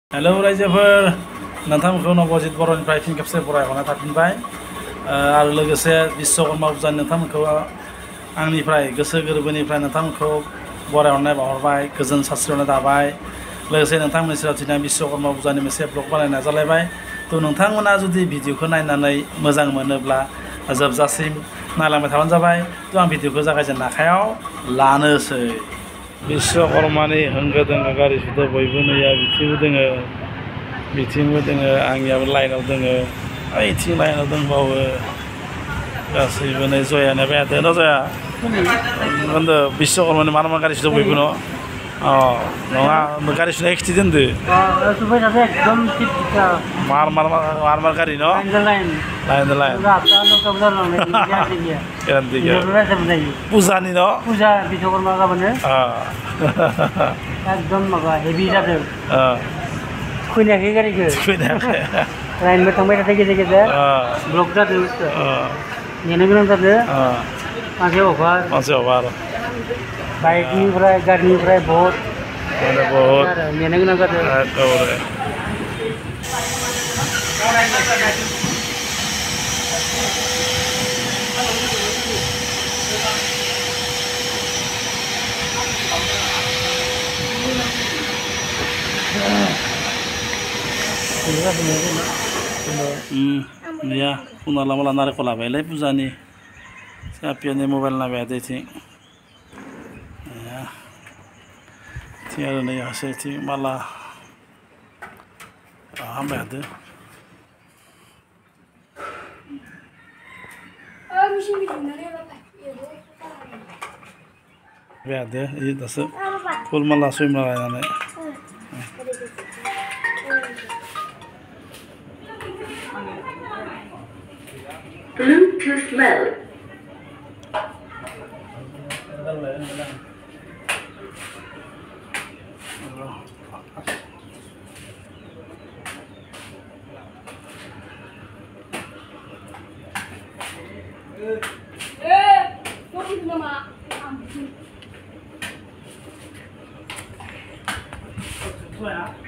हेलौ रायजोफोर नोंथांमोनखौ नबजित बर'निफ्राय फिन खेबसे बरायहरनाय थाफिनबाय आरो लोगोसे बिश्वकर्मा पुजानि नोंथांमोनखौ आंनिफ्राय गोसो गोरबोनिफ्राय नोंथांमोनखौ बरायहरनाय बावहरबाय गोजोन सास्रिहरनाय थाबाय लोगोसे नोंथांमोननि सेराव दिनै बिश्वकर्मा पुजानि मोनसे ब्लग बानायनो नाजालायबाय थ' नोंथांमोना जुदि भिडिअखौ नायनानै मोजां मोनोब्ला जोबजासिम नायलांबाय थाबानो जाबाय थ' आं भिडिअखौ जागायजेननो आखायाव लानोसै बिश्वकर्मानि होंगो दोंगो गारि सुदो बयबो नैया बिथिंबो दोङो आंनियाबो लाइनाव दोङो ओइथिं लाइनाव दंबावो गासैबो नै जयानो बेदो न जया होनदो बिश्वकर्मानि मा गारि सुदो बयबो न नङा गारि सुनाय खिथि दोनदो मार गारि न पुजानि न पुजा बिश्वकर्मा गाबोनो एकदम माबा हेभि जादों खुइनायाखै गारिखौ लाइनबो थांबाय थाथाय गेजेर गेजेर ब्लक जादों नेनो गोनां जादों मानसि अभार बाइकनिफ्राय गारिनिफ्राय बहुत नेनो गोनां जादों ya puna lama lanar kola belai pujani siapa ni mobile na bede ti ya tiada ni ase ti malah bede bede ini dasar full malah swim lah ni Bluetooth mode.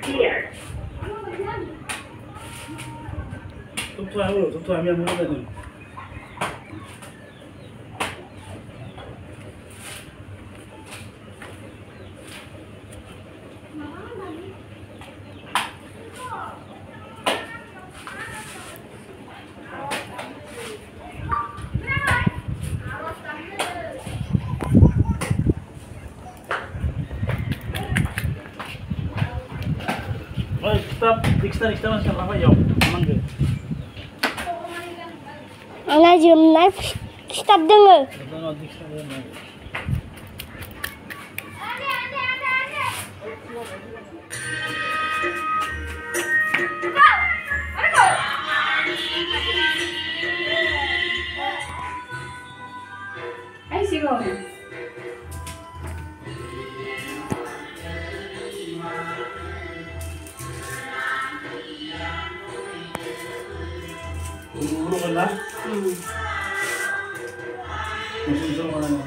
Here. Tuh yang mana tadi? Kita masih apa ya? Mangga. Ngajum naik kitab dengar. Ayo sih kau. Belum lah. Masih belum mana?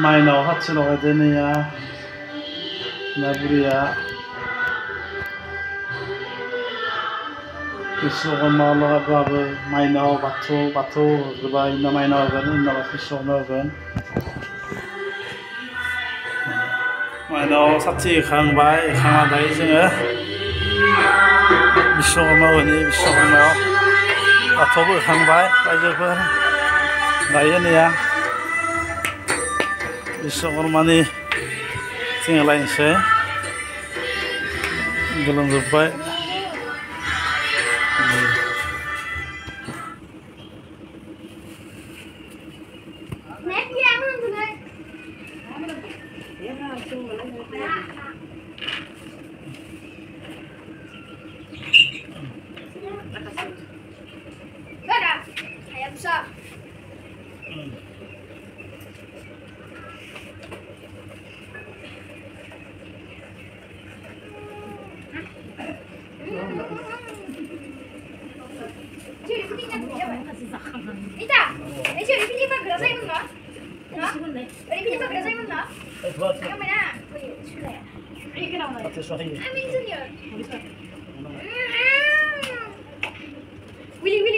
Mainaw hatsi lo ada ni ya, naburi ya. Biश्वकर्मा lo apa mainaw batu, sebab ina mainaw kan, ina Biश्वकर्मा kan. Mainaw hatsi khang bay, khang ada ini je. Biश्वकर्मा ini Biश्वकर्मा batu bu khang bay, aja ber, bayar ni ya. Biswakarma ni Sing lainse. Gelombang.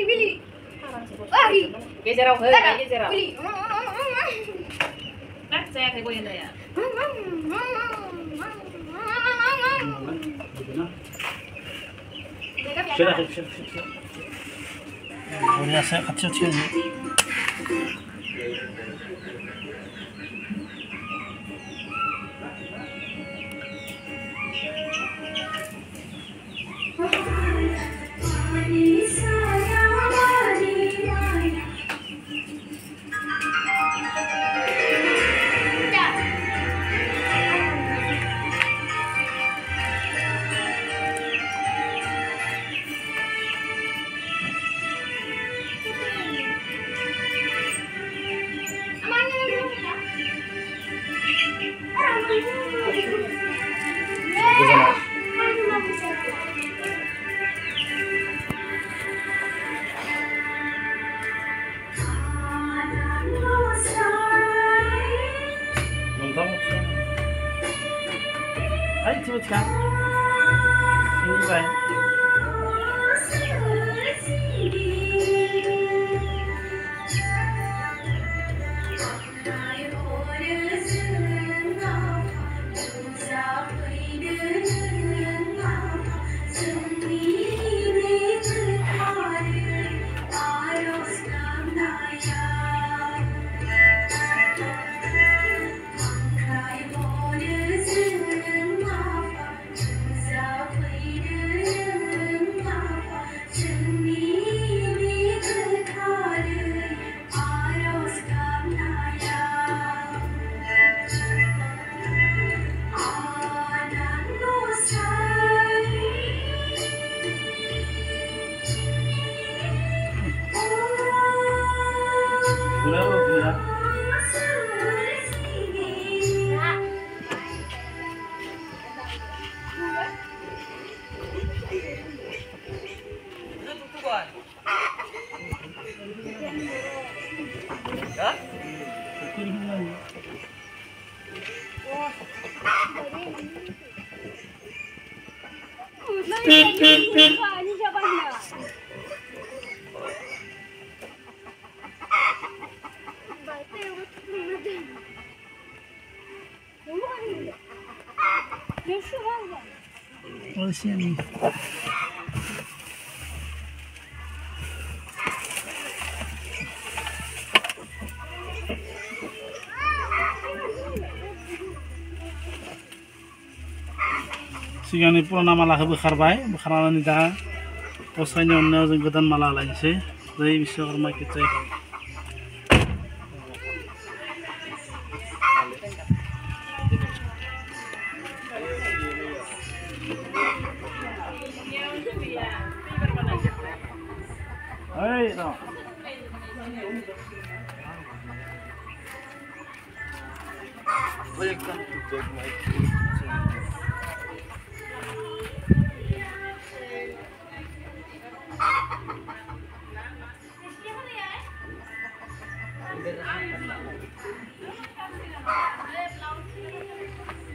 Willy. Lari. Geser ông hơi, geser ông. Willy. Tắt xe thấy quên rồi à? 우리가 같이 튀었니? Ayo cepatkan. Ini baik. Oh, sini. Sigani purana malah bekharbai, bekharana dah. Posanya onnya orang godan malah lain sih. Dari Biswakarma kita. Hey, no.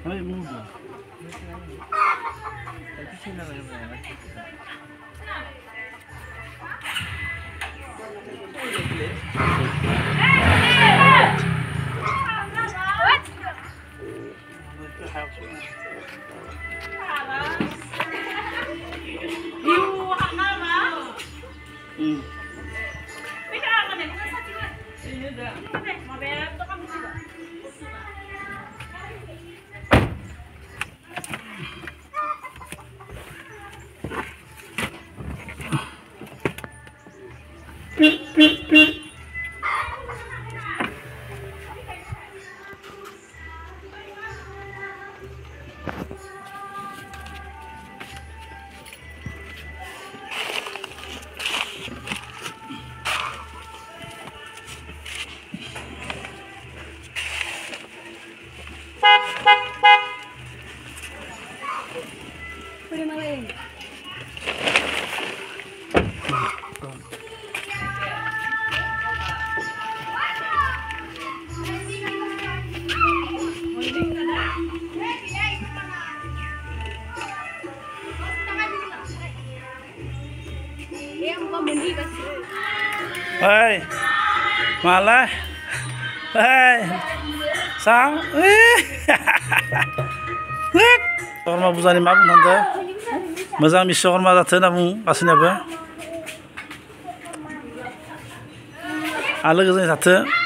Hey, move. Hei, malah, hei, sang, Biswakarma Pujani मा बुंनो सानदों मोजां Biswakarma जाथों होनना बुं गासैनियाबो आलो गोजोनै थाथों